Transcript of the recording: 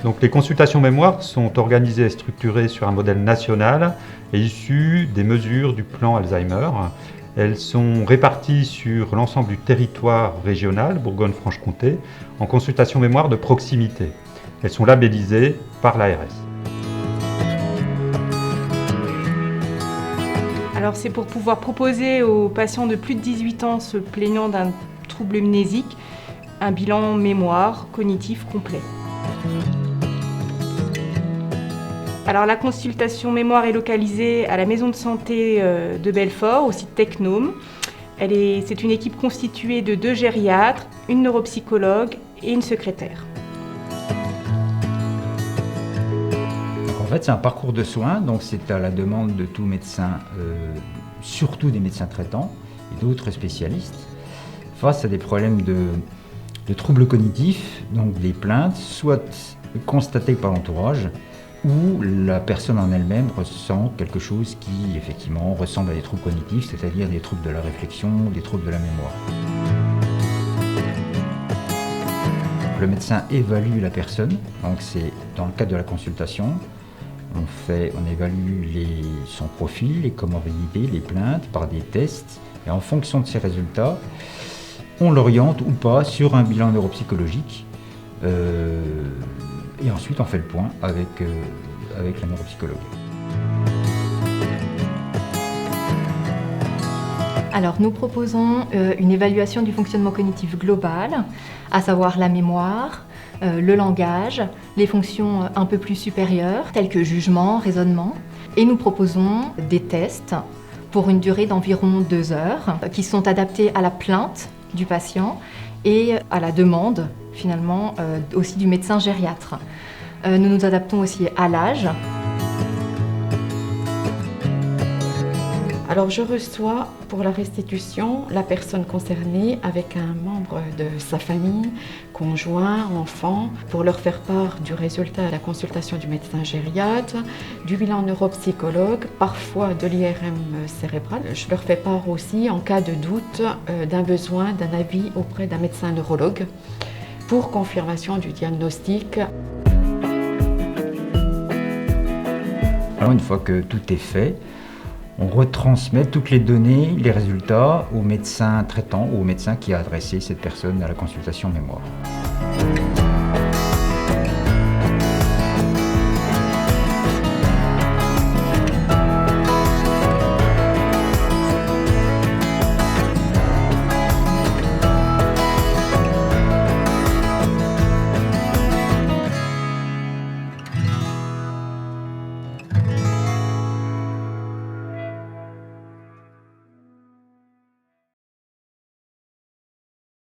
Donc, les consultations mémoire sont organisées et structurées sur un modèle national et issues des mesures du plan Alzheimer. Elles sont réparties sur l'ensemble du territoire régional, Bourgogne-Franche-Comté, en consultations mémoire de proximité. Elles sont labellisées par l'ARS. Alors c'est pour pouvoir proposer aux patients de plus de 18 ans se plaignant d'un trouble mnésique un bilan mémoire cognitif complet. Alors la consultation mémoire est localisée à la maison de santé de Belfort, au site Technome. C'est une équipe constituée de 2 gériatres, une neuropsychologue et une secrétaire. En fait, c'est un parcours de soins, donc c'est à la demande de tout médecin, surtout des médecins traitants et d'autres spécialistes, face à des problèmes de troubles cognitifs, donc des plaintes, soit constatées par l'entourage, ou la personne en elle-même ressent quelque chose qui, effectivement, ressemble à des troubles cognitifs, c'est-à-dire des troubles de la réflexion, des troubles de la mémoire. Le médecin évalue la personne, donc c'est dans le cadre de la consultation. On évalue son profil, les comorbidités, les plaintes par des tests, et en fonction de ces résultats, on l'oriente ou pas sur un bilan neuropsychologique. Et ensuite, on fait le point avec la neuropsychologue. Alors, nous proposons une évaluation du fonctionnement cognitif global, à savoir la mémoire, le langage, les fonctions un peu plus supérieures, telles que jugement, raisonnement. Et nous proposons des tests pour une durée d'environ 2 heures, qui sont adaptés à la plainte du patient et à la demande, finalement, aussi du médecin gériatre. Nous nous adaptons aussi à l'âge. Alors je reçois pour la restitution la personne concernée avec un membre de sa famille, conjoint, enfant, pour leur faire part du résultat de la consultation du médecin gériatre, du bilan neuropsychologue, parfois de l'IRM cérébral. Je leur fais part aussi, en cas de doute, d'un besoin d'un avis auprès d'un médecin neurologue pour confirmation du diagnostic. Alors une fois que tout est fait, on retransmet toutes les données, les résultats au médecin traitant ou au médecin qui a adressé cette personne à la consultation mémoire.